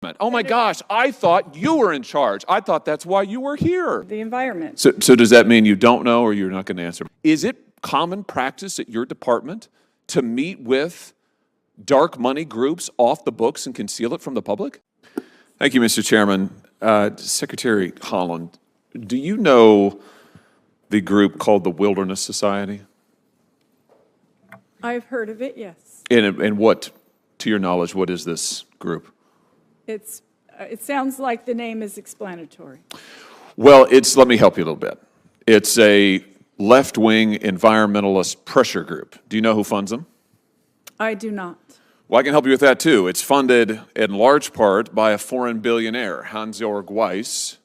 Oh my gosh, I thought you were in charge. I thought that's why you were here. The environment. So does that mean you don't know or you're not going to answer? Is it common practice at your department to meet with dark money groups off the books and conceal it from the public? Thank you, Mr. Chairman. Secretary Haaland, do you know the group called the Wilderness Society? I've heard of it, yes. And what, to your knowledge, what is this group? It sounds like the name is explanatory. Well, let me help you a little bit. It's a left-wing environmentalist pressure group. Do you know who funds them? I do not. Well, I can help you with that too. It's funded in large part by a foreign billionaire, Hans-Jörg Weiss,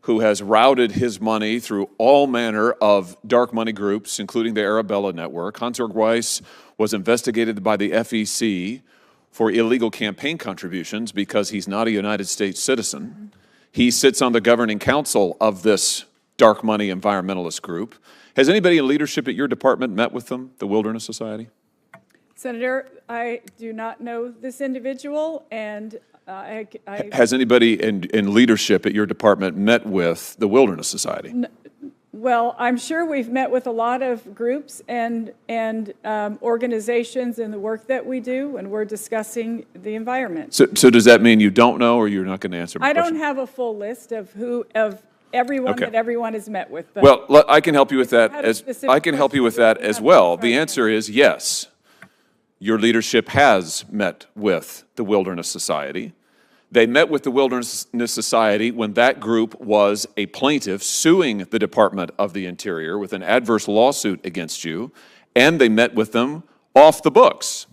who has routed his money through all manner of dark money groups, including the Arabella Network. Hans-Jörg Weiss was investigated by the FEC for illegal campaign contributions because he's not a United States citizen. He sits on the governing council of this dark money environmentalist group. Has anybody in leadership at your department met with them, the Wilderness Society? Senator, I do not know this individual, and Has anybody in leadership at your department met with the Wilderness Society? Well, I'm sure we've met with a lot of groups and organizations in the work that we do, and we're discussing the environment. So does that mean you don't know, or you're not going to answer my question? I don't have a full list of everyone that everyone has met with. But well, I can help you with that as well. The answer is yes. Your leadership has met with the Wilderness Society. They met with the Wilderness Society when that group was a plaintiff suing the Department of the Interior with an adverse lawsuit against you, and they met with them off the books.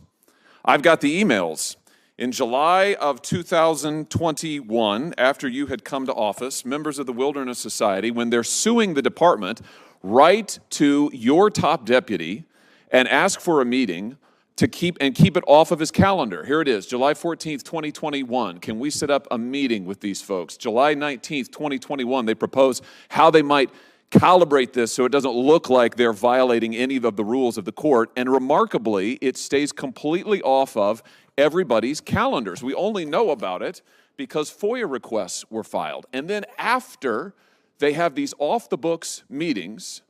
I've got the emails. In July of 2021, after you had come to office, members of the Wilderness Society, when they're suing the department, write to your top deputy and ask for a meeting to keep it off of his calendar. Here it is, July 14th, 2021. Can we set up a meeting with these folks? July 19th, 2021, they propose how they might calibrate this so it doesn't look like they're violating any of the rules of the court. And remarkably, it stays completely off of everybody's calendars. We only know about it because FOIA requests were filed. And then after they have these off-the-books meetings,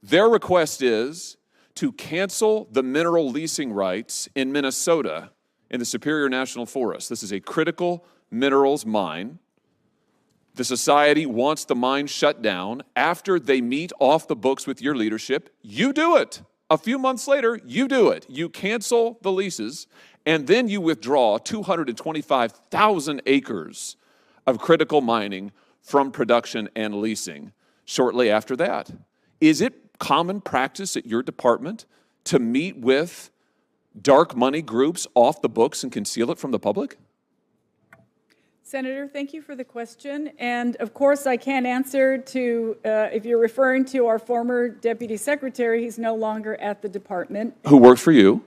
their request is to cancel the mineral leasing rights in Minnesota in the Superior National Forest. This is a critical minerals mine. The society wants the mine shut down. After they meet off the books with your leadership, you do it. A few months later, you do it. You cancel the leases, and then you withdraw 225,000 acres of critical mining from production and leasing shortly after that. Is it common practice at your department to meet with dark money groups off the books and conceal it from the public? Senator, thank you for the question. And of course, I can't answer to, if you're referring to our former deputy secretary, he's no longer at the department. Who worked for you?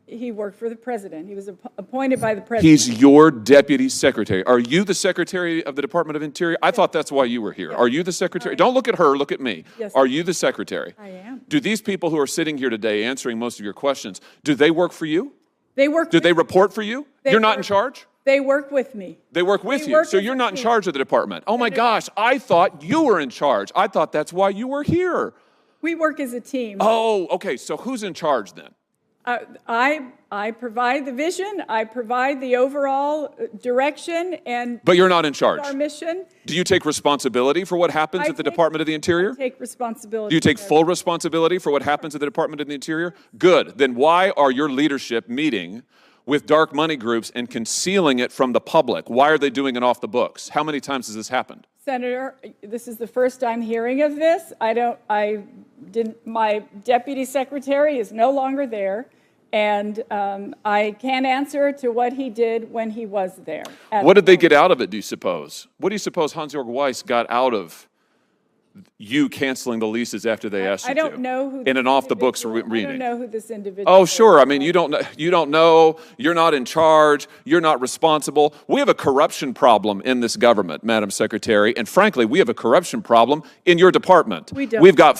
He worked for the president. He was appointed by the president. He's your deputy secretary. Are you the secretary of the Department of Interior? I thought that's why you were here. Are you the secretary? Don't look at her, look at me. Yes. Are you the secretary? I am. Do these people who are sitting here today answering most of your questions, do they work for you? They work. Do they report for you? You're not in charge? They work with me. They work with you, so you're not in charge of the department. Oh my gosh, I thought you were in charge. I thought that's why you were here. We work as a team. Oh, okay, so who's in charge then? I provide the vision, I provide the overall direction, and but you're not in charge. Our mission. Do you take responsibility for what happens at the Department of the Interior? I take responsibility. Do you take full responsibility for what happens at the Department of the Interior? Good. Then why are your leadership meeting with dark money groups and concealing it from the public? Why are they doing it off the books? How many times has this happened? Senator, this is the first I'm hearing of this. My deputy secretary is no longer there. And I can't answer to what he did when he was there. What did they get out of it, do you suppose? What do you suppose Hans-Jörg Weiss got out of you canceling the leases after they asked you to? I don't know who. In an off-the-books reading. I don't know who this individual Oh, sure. I mean, you don't know. You're not in charge. You're not responsible. We have a corruption problem in this government, Madam Secretary, and frankly, we have a corruption problem in your department. We don't. We've got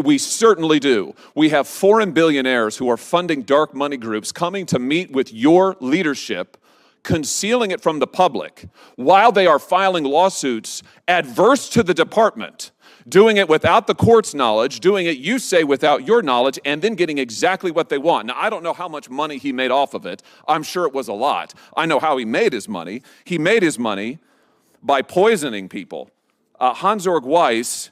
we certainly do. We have foreign billionaires who are funding dark money groups coming to meet with your leadership, concealing it from the public while they are filing lawsuits adverse to the department, doing it without the court's knowledge, doing it, you say, without your knowledge, and then getting exactly what they want. Now, I don't know how much money he made off of it. I'm sure it was a lot. I know how he made his money. He made his money by poisoning people. Hans-Georg Weiss,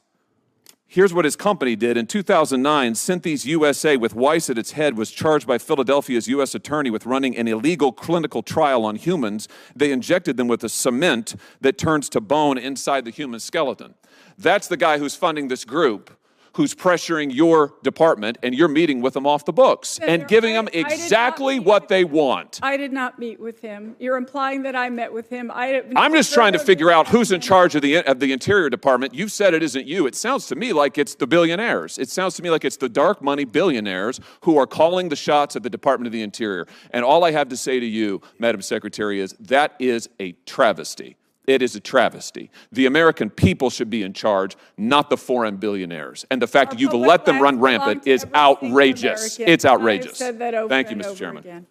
here's what his company did. In 2009, Synthes USA, with Weiss at its head, was charged by Philadelphia's U.S. attorney with running an illegal clinical trial on humans. They injected them with a cement that turns to bone inside the human skeleton. That's the guy who's funding this group, who's pressuring your department, and you're meeting with them off the books and giving them exactly what they want. I did not meet with him. You're implying that I met with him. I'm just trying to figure out who's in charge of the Interior Department. You've said it isn't you. It sounds to me like it's the billionaires. It sounds to me like it's the dark money billionaires who are calling the shots at the Department of the Interior. And all I have to say to you, Madam Secretary, is that is a travesty. It is a travesty. The American people should be in charge, not the foreign billionaires. And the fact that you've let them run rampant is outrageous. It's outrageous. I've said that over Thank you, and Mr. over Chairman. again.